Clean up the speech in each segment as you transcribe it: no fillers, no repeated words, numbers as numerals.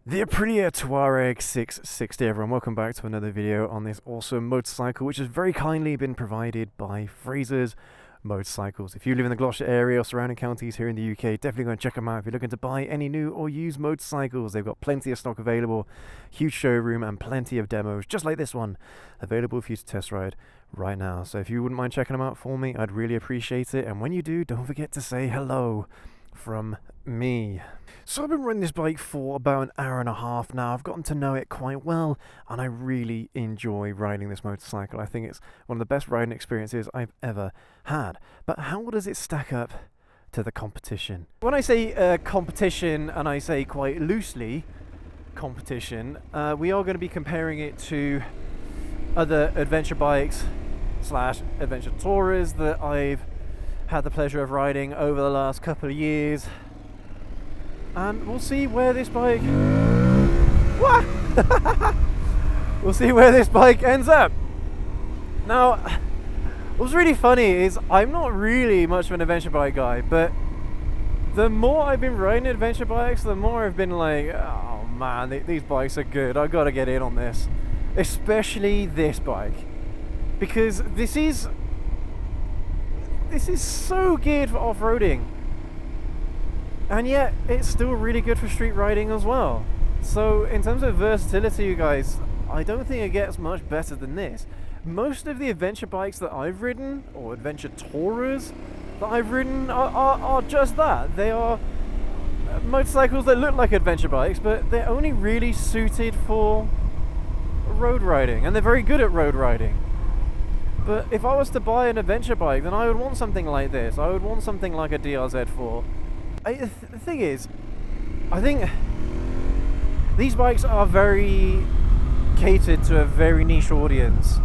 The Aprilia Tuareg 660, everyone. Welcome back to another video on this awesome motorcycle, which has very kindly been provided by Fraser's Motorcycles. If you live in the Gloucester area or surrounding counties here in the UK, definitely go and check them out if you're looking to buy any new or used motorcycles. They've got plenty of stock available, huge showroom, and plenty of demos, just like this one, available for you to test ride right now. So if you wouldn't mind checking them out for me, I'd really appreciate it. And when you do, don't forget to say hello from me. So I've been riding this bike for about an hour and a half now. I've gotten to know it quite well, and I really enjoy riding this motorcycle. I think it's one of the best riding experiences I've ever had. But how does it stack up to the competition? When I say competition, and I say quite loosely competition, we are going to be comparing it to other adventure bikes / adventure tourers that I've had the pleasure of riding over the last couple of years, and we'll see where this bike we'll see where this bike ends up. Now, what's really funny is I'm not really much of an adventure bike guy, but the more I've been riding adventure bikes, the more I've been like, oh man, these bikes are good, I've got to get in on this, especially this bike, because this is so geared for off-roading, and yet it's still really good for street riding as well. So in terms of versatility, you guys, I don't think it gets much better than this. Most of the adventure bikes that I've ridden, or adventure tourers that I've ridden, are just that. They are motorcycles that look like adventure bikes, but they're only really suited for road riding, and they're very good at road riding. But if I was to buy an adventure bike, then I would want something like this. I would want something like a DRZ4. The thing is, I think these bikes are very catered to a very niche audience.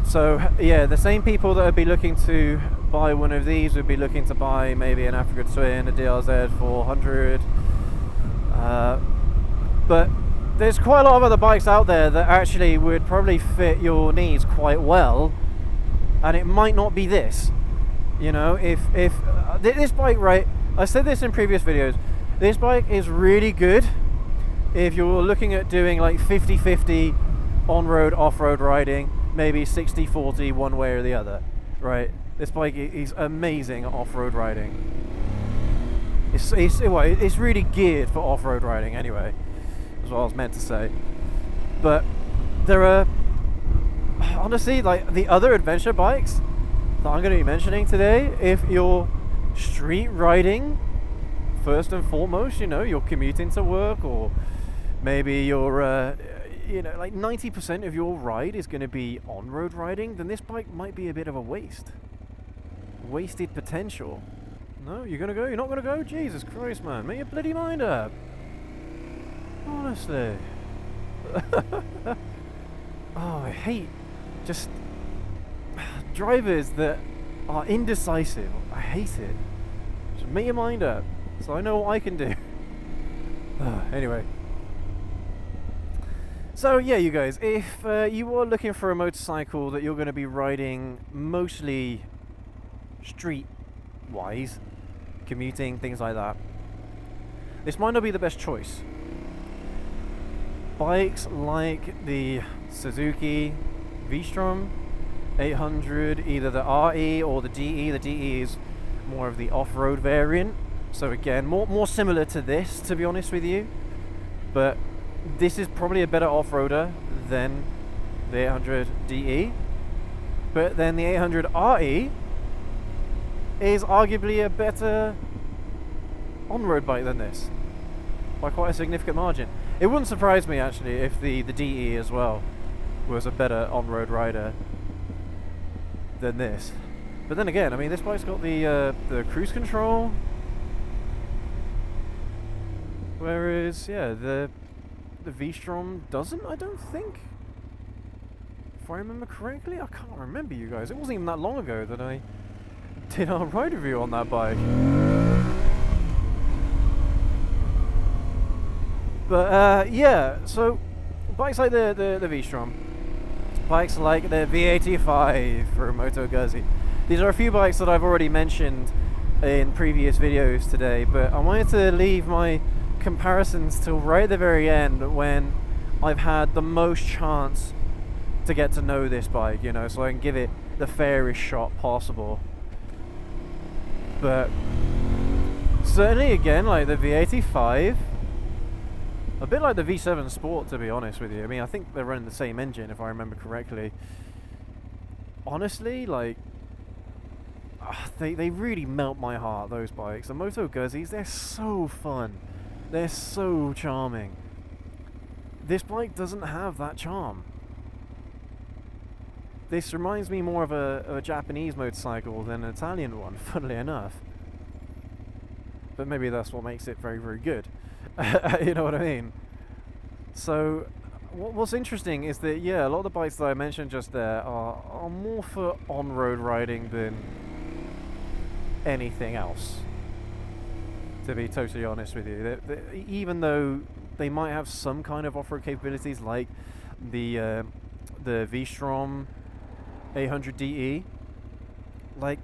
So yeah, the same people that would be looking to buy one of these would be looking to buy maybe an Africa Twin, a DRZ 400. But there's quite a lot of other bikes out there that actually would probably fit your needs quite well, and it might not be this. You know, if this bike, right, I said this in previous videos, this bike is really good if you're looking at doing like 50-50 on-road, off-road riding, maybe 60-40 one way or the other, right? This bike is amazing at off-road riding. It's really geared for off-road riding anyway, is what I was meant to say. But there are, honestly, like the other adventure bikes that I'm going to be mentioning today, if you're street riding first and foremost, you know, you're commuting to work, or maybe you're you know, like 90% of your ride is going to be on-road riding, then this bike might be a bit of a wasted potential. No, you're going to go? You're not going to go? Jesus Christ, man, make your bloody mind up. Honestly. Oh, I hate just drivers that are indecisive. I hate it. Just make your mind up so I know what I can do. Anyway. So yeah, you guys, if you are looking for a motorcycle that you're going to be riding mostly street-wise, commuting, things like that, this might not be the best choice. Bikes like the Suzuki V-Strom 800, either the RE or the DE. The DE is more of the off-road variant, so again, more similar to this, to be honest with you. But this is probably a better off-roader than the 800 DE. But then the 800 RE is arguably a better on-road bike than this, by quite a significant margin. It wouldn't surprise me actually if the DE as well was a better on-road rider than this. But then again, I mean, this bike's got the cruise control, whereas yeah, the V-Strom doesn't, I don't think. If I remember correctly, I can't remember, you guys. It wasn't even that long ago that I did our ride review on that bike. But yeah, so bikes like the V-Strom, bikes like the V85 for Moto Guzzi, these are a few bikes that I've already mentioned in previous videos today, but I wanted to leave my comparisons till right at the very end when I've had the most chance to get to know this bike, you know, so I can give it the fairest shot possible. But certainly again, like the V85, a bit like the V7 Sport, to be honest with you. I mean, I think they're running the same engine if I remember correctly. Honestly, like, they really melt my heart, those bikes. The Moto Guzzies, they're so fun. They're so charming. This bike doesn't have that charm. This reminds me more of a Japanese motorcycle than an Italian one, funnily enough. But maybe that's what makes it very, very good. You know what I mean? So, what's interesting is that, yeah, a lot of the bikes that I mentioned just there are more for on-road riding than anything else, to be totally honest with you. Even though they might have some kind of off-road capabilities, like the V-Strom 800DE, like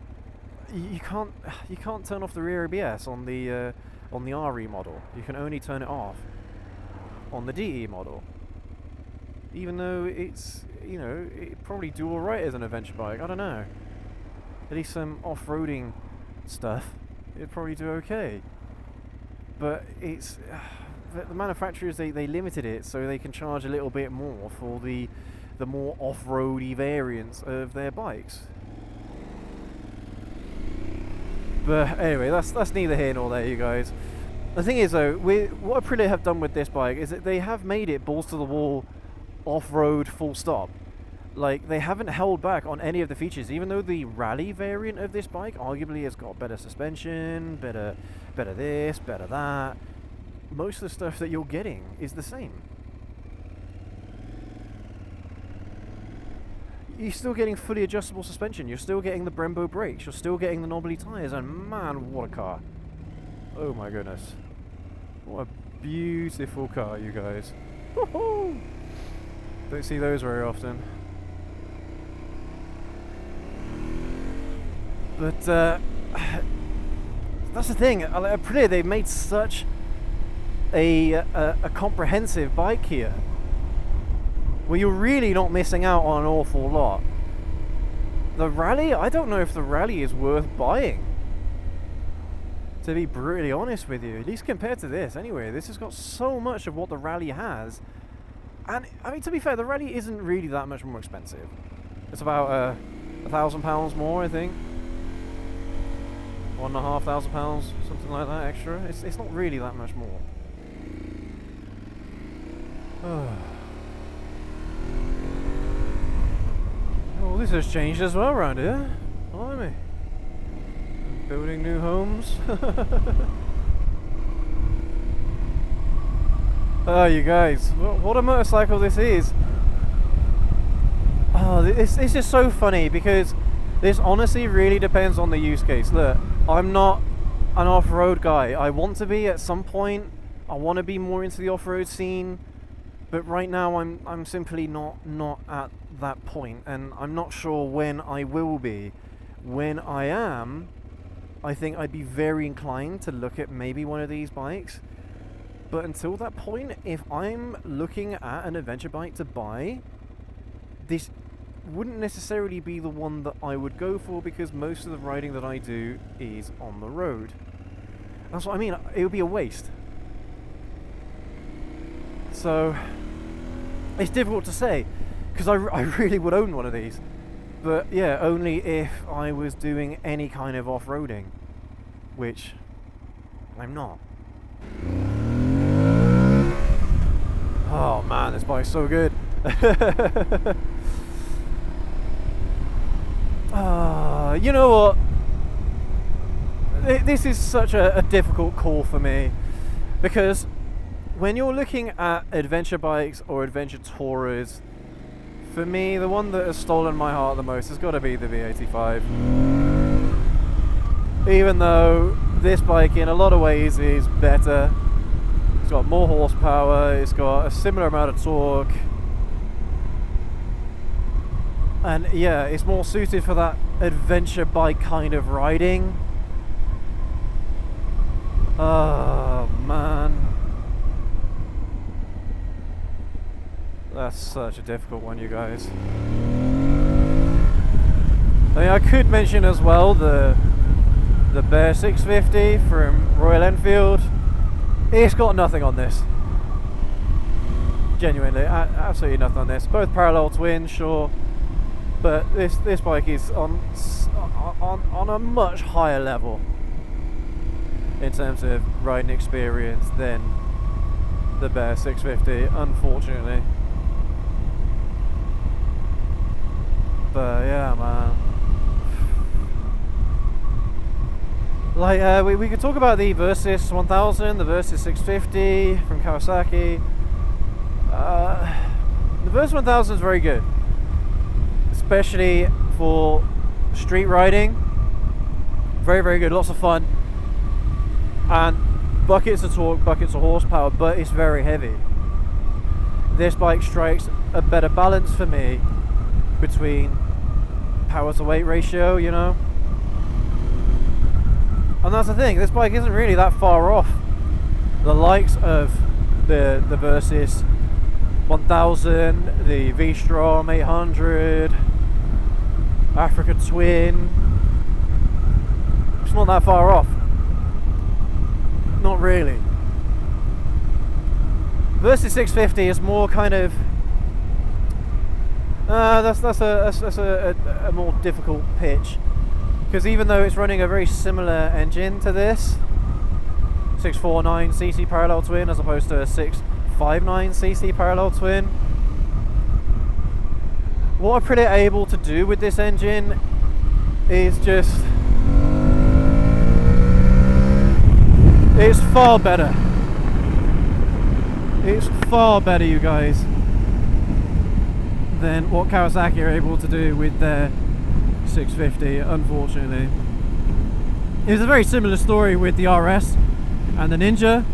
you can't turn off the rear ABS on the RE model. You can only turn it off on the DE model, even though it's, you know, it probably do alright as an adventure bike. I don't know, at least some off-roading stuff it'd probably do okay. But it's the manufacturers, they limited it so they can charge a little bit more for the more off-roady variants of their bikes. But anyway, that's neither here nor there, you guys. The thing is though, what Aprilia have done with this bike is that they have made it balls to the wall off-road full stop. Like, they haven't held back on any of the features, even though the rally variant of this bike arguably has got better suspension, better this, better that. Most of the stuff that you're getting is the same. You're still getting fully adjustable suspension, you're still getting the Brembo brakes, you're still getting the knobbly tyres, and man, what a car. Oh my goodness. What a beautiful car, you guys. Woohoo! Don't see those very often. But that's the thing, Aprilia, they've made such a comprehensive bike here. Well, you're really not missing out on an awful lot. The Rally, I don't know if the Rally is worth buying, to be brutally honest with you, at least compared to this. Anyway, this has got so much of what the Rally has, and I mean, to be fair, the Rally isn't really that much more expensive. It's about £1,000 more, I think. £1,500, something like that extra. It's not really that much more. Oh, this has changed as well around here. Blimey. Building new homes. Oh, you guys, what a motorcycle this is. Oh, it's just so funny because this honestly really depends on the use case. Look, I'm not an off-road guy. I want to be at some point. I want to be more into the off-road scene. But right now I'm simply not at that point, and I'm not sure when I will be. When I am, I think I'd be very inclined to look at maybe one of these bikes. But until that point, if I'm looking at an adventure bike to buy, this wouldn't necessarily be the one that I would go for, because most of the riding that I do is on the road. That's what I mean, it would be a waste. So it's difficult to say, because I really would own one of these, but yeah, only if I was doing any kind of off-roading, which I'm not. Oh man, this bike's so good. You know what, this is such a difficult call for me, because when you're looking at adventure bikes or adventure tourers, for me, the one that has stolen my heart the most has got to be the V85. Even though this bike in a lot of ways is better, it's got more horsepower, it's got a similar amount of torque, and yeah, it's more suited for that adventure bike kind of riding. Oh man. That's such a difficult one, you guys. I mean, I could mention as well the Bear 650 from Royal Enfield. It's got nothing on this. Genuinely, absolutely nothing on this. Both parallel twins, sure, but this bike is on a much higher level in terms of riding experience than the Bear 650, unfortunately. But yeah, man. Like, we could talk about the Versys 1000, the Versys 650 from Kawasaki. The Versys 1000 is very good, especially for street riding. Very, very good, lots of fun. And buckets of torque, buckets of horsepower, but it's very heavy. This bike strikes a better balance for me between power to weight ratio, you know. And that's the thing, this bike isn't really that far off the likes of the Versys 1000, the V-Strom 800, Africa Twin. It's not that far off. Not really. Versys 650 is more kind of that's a more difficult pitch, because even though it's running a very similar engine to this 649cc parallel twin as opposed to a 659cc parallel twin, what Aprilia are able to do with this engine is just, it's far better. It's far better, you guys, than what Kawasaki are able to do with their 650, unfortunately. It was a very similar story with the RS and the Ninja.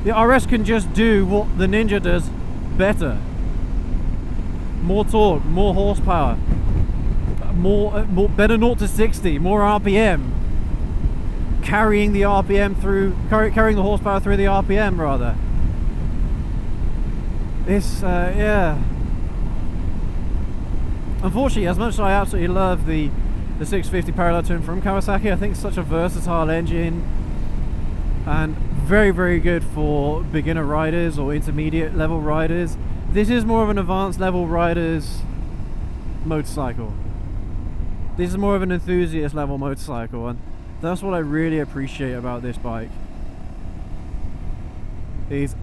The RS can just do what the Ninja does better. More torque, more horsepower, more better 0 to 60, more RPM. Carrying the RPM through, carrying the horsepower through the RPM rather. It's yeah. Unfortunately, as much as I absolutely love the 650 parallel twin from Kawasaki, I think it's such a versatile engine and very, very good for beginner riders or intermediate level riders. This is more of an advanced level rider's motorcycle. This is more of an enthusiast level motorcycle, and that's what I really appreciate about this bike. Is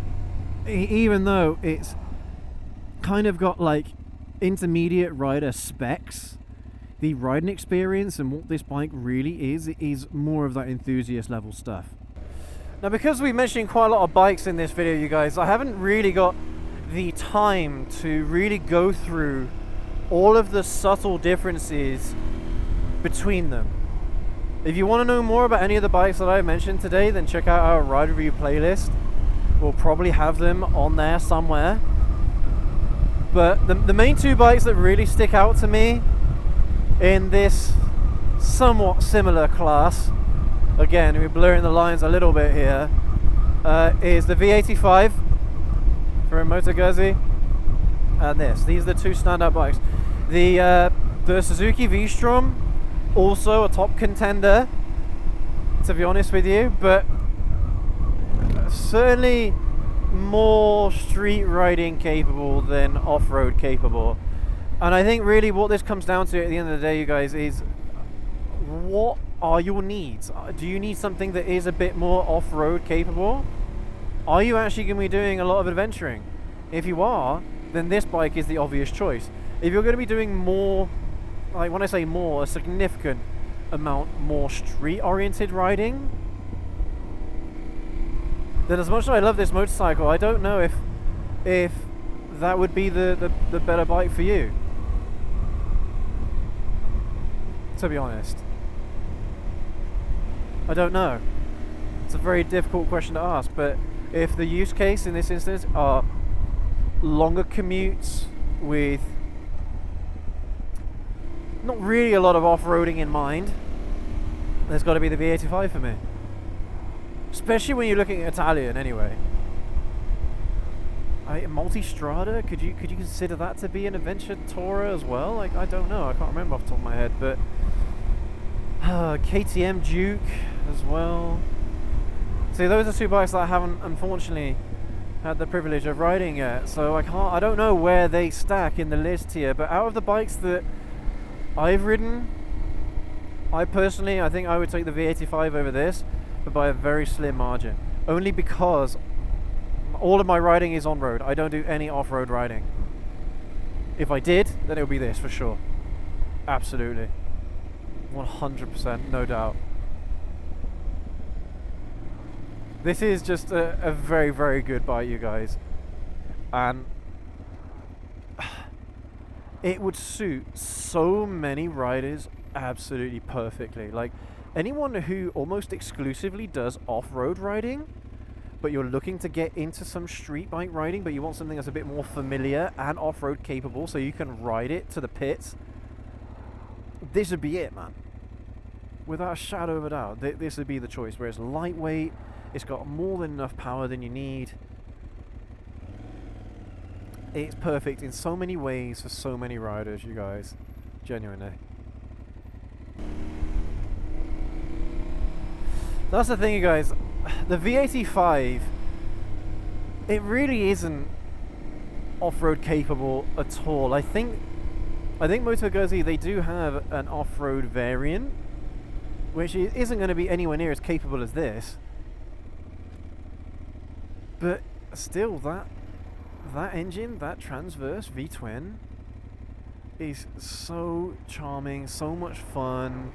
even though it's kind of got like intermediate rider specs, the riding experience and what this bike really is more of that enthusiast level stuff. Now, because we've mentioned quite a lot of bikes in this video, you guys, I haven't really got the time to really go through all of the subtle differences between them. If you want to know more about any of the bikes that I mentioned today, then check out our ride review playlist. We'll probably have them on there somewhere. But the main two bikes that really stick out to me in this somewhat similar class, again, we're blurring the lines a little bit here, is the V85 from Moto Guzzi and this. These are the two standout bikes. The Suzuki V-Strom, also a top contender, to be honest with you, but certainly more street riding capable than off-road capable. And I think really what this comes down to at the end of the day, you guys, is what are your needs? Do you need something that is a bit more off-road capable? Are you actually going to be doing a lot of adventuring? If you are, then this bike is the obvious choice. If you're going to be doing more, like when I say more, a significant amount more street-oriented riding, then as much as I love this motorcycle, I don't know if that would be the better bike for you, to be honest. I don't know. It's a very difficult question to ask, but if the use case in this instance are longer commutes with not really a lot of off-roading in mind, there's got to be the V85 for me. Especially when you're looking at Italian anyway. Multistrada, could you consider that to be an adventure tourer as well? Like, I don't know, I can't remember off the top of my head, but KTM Duke as well. See, those are two bikes that I haven't unfortunately had the privilege of riding yet, so I don't know where they stack in the list here. But out of the bikes that I've ridden, I think I would take the V85 over this, but by a very slim margin. Only because all of my riding is on-road. I don't do any off-road riding. If I did, then it would be this for sure. Absolutely. 100%, no doubt. This is just a very, very good bike, you guys. And it would suit so many riders absolutely perfectly. Like, anyone who almost exclusively does off-road riding, but you're looking to get into some street bike riding, but you want something that's a bit more familiar and off-road capable so you can ride it to the pits, this would be it, man. Without a shadow of a doubt, this would be the choice, where it's lightweight, it's got more than enough power than you need. It's perfect in so many ways for so many riders, you guys. Genuinely. That's the thing, you guys. The V85, it really isn't off-road capable at all. I think Moto Guzzi, they do have an off-road variant, which isn't going to be anywhere near as capable as this. But still, that engine, that transverse V-twin, is so charming, so much fun.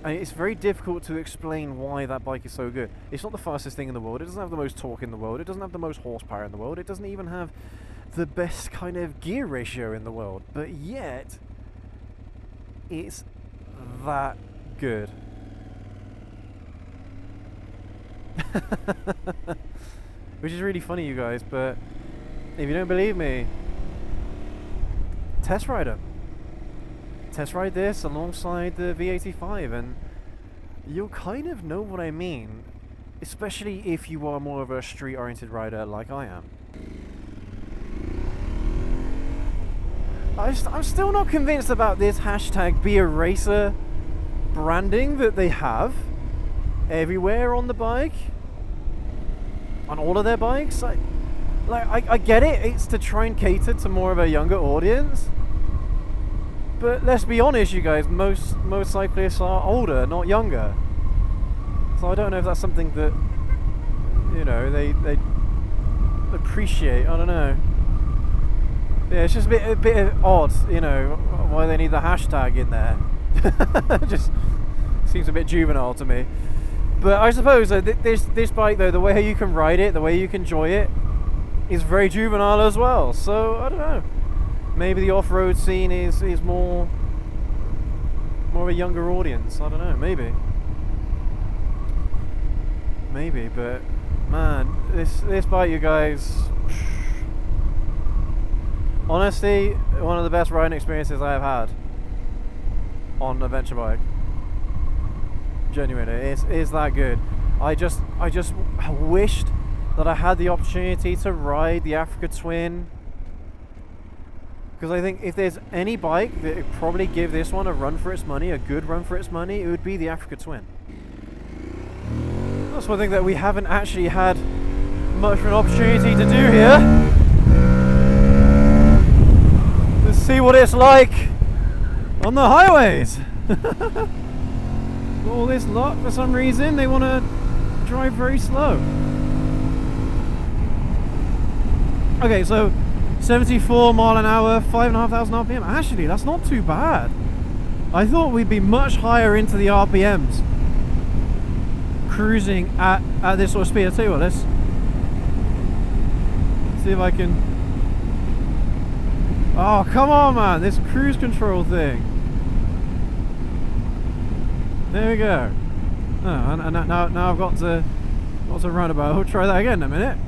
And it's very difficult to explain why that bike is so good. It's not the fastest thing in the world. It doesn't have the most torque in the world. It doesn't have the most horsepower in the world. It doesn't even have the best kind of gear ratio in the world. But yet, it's that good. Which is really funny, you guys, but if you don't believe me, test ride it. Test ride this alongside the V85 and you'll kind of know what I mean, especially if you are more of a street oriented rider like I am. I'm still not convinced about this hashtag Be a Racer branding that they have everywhere on the bike, on all of their bikes. I get it, it's to try and cater to more of a younger audience. But let's be honest, you guys, most cyclists are older, not younger. So I don't know if that's something that, you know, they appreciate. I don't know. Yeah, it's just a bit odd, you know, why they need the hashtag in there. Just seems a bit juvenile to me. But I suppose this bike, though, the way you can ride it, the way you can enjoy it, is very juvenile as well. So I don't know. Maybe the off-road scene is more of a younger audience. I don't know. Maybe. But man, this bike, you guys. Honestly, one of the best riding experiences I have had on an adventure bike. Genuinely, it's that good. I just wished that I had the opportunity to ride the Africa Twin, because I think if there's any bike that would probably give this one a run for its money, a good run for its money, it would be the Africa Twin. That's one thing that we haven't actually had much of an opportunity to do here. Let's see what it's like on the highways. All this lot, for some reason, they want to drive very slow. Okay, so 74 mile an hour, 5,500 RPM. Actually, that's not too bad. I thought we'd be much higher into the RPMs cruising at this sort of speed. I'll tell you what, let's see if I can. Oh, come on, man, this cruise control thing. There we go. Oh, and now I've got to roundabout. I'll try that again in a minute.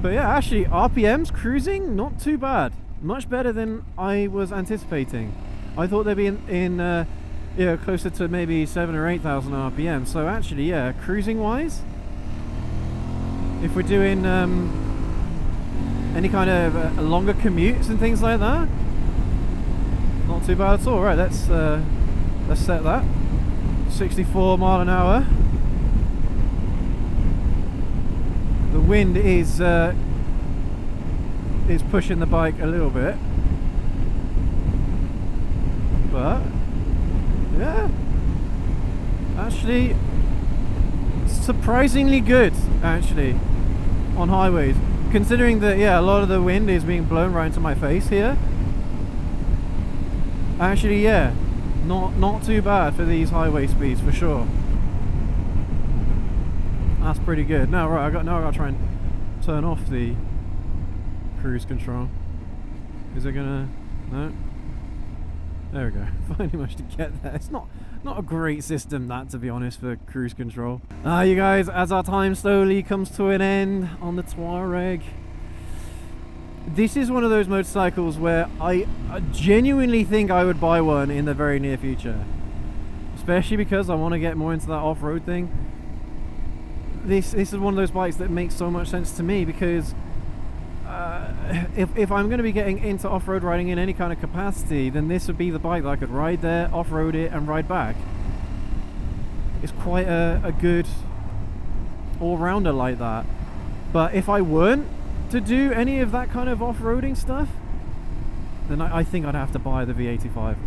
But yeah, actually, RPMs cruising, not too bad. Much better than I was anticipating. I thought they'd be in yeah, closer to maybe 7 or 8,000 RPM. So actually, yeah, cruising wise, if we're doing any kind of longer commutes and things like that, not too bad at all. Right, let's set that 64 mile an hour. The wind is pushing the bike a little bit, but yeah, actually surprisingly good actually on highways, considering that, yeah, a lot of the wind is being blown right into my face here. Actually, yeah, not too bad for these highway speeds for sure. That's pretty good. Now, right, I gotta try and turn off the cruise control. Is it gonna? No. There we go. Finally managed to get there. It's not a great system, that, to be honest, for cruise control. You guys, as our time slowly comes to an end on the Tuareg, this is one of those motorcycles where I genuinely think I would buy one in the very near future, especially because I want to get more into that off-road thing. This is one of those bikes that makes so much sense to me, because if I'm going to be getting into off-road riding in any kind of capacity, then this would be the bike that I could ride there, off-road it and ride back. It's quite a good all-rounder like that. But if I weren't to do any of that kind of off-roading stuff, then I think I'd have to buy the V85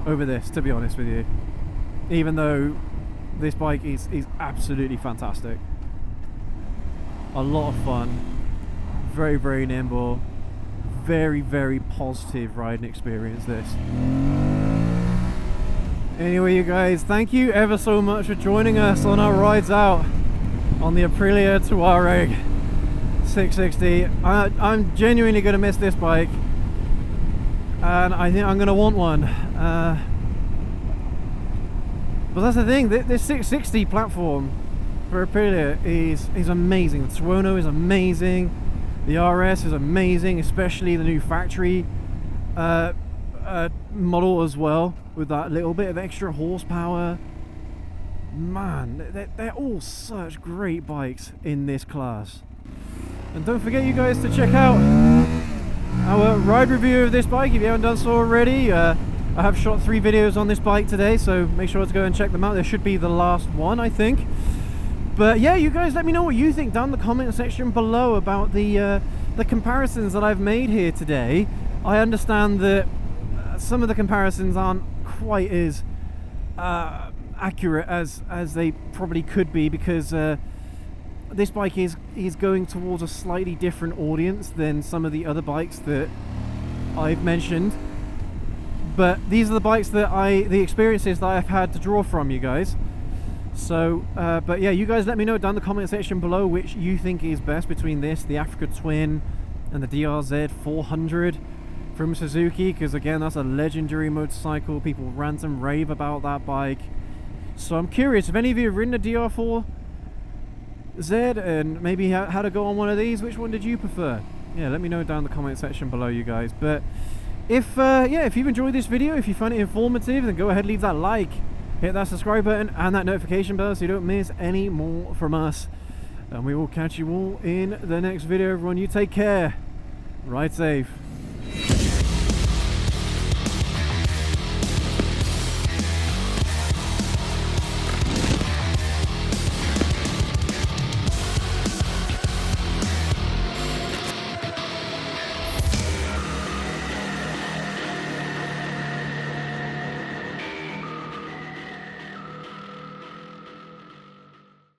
over this, to be honest with you, even though this bike is absolutely fantastic. A lot of fun, very, very nimble, very, very positive riding experience this. Anyway, you guys, thank you ever so much for joining us on our rides out on the Aprilia Tuareg 660. I'm genuinely going to miss this bike, and I think I'm going to want one. But that's the thing, this 660 platform for Aprilia is amazing. The Tuono is amazing, the RS is amazing, especially the new factory model as well, with that little bit of extra horsepower. Man, they're all such great bikes in this class. And don't forget, you guys, to check out our ride review of this bike if you haven't done so already. I have shot 3 videos on this bike today, so make sure to go and check them out. There should be the last one, I think. But yeah, you guys, let me know what you think down in the comment section below about the comparisons that I've made here today. I understand that some of the comparisons aren't quite as accurate as they probably could be, because this bike is going towards a slightly different audience than some of the other bikes that I've mentioned. But these are the bikes that the experiences that I've had to draw from, you guys. So, but yeah, you guys let me know down in the comment section below which you think is best between this, the Africa Twin, and the DRZ 400 from Suzuki, because again, that's a legendary motorcycle. People rant and rave about that bike. So I'm curious if any of you have ridden a DR4Z and maybe how to go on one of these. Which one did you prefer? Yeah, let me know down in the comment section below, you guys. But if you've enjoyed this video, if you find it informative, then go ahead, leave that like, hit that subscribe button and that notification bell so you don't miss any more from us. And we will catch you all in the next video. Everyone, you take care. Ride safe.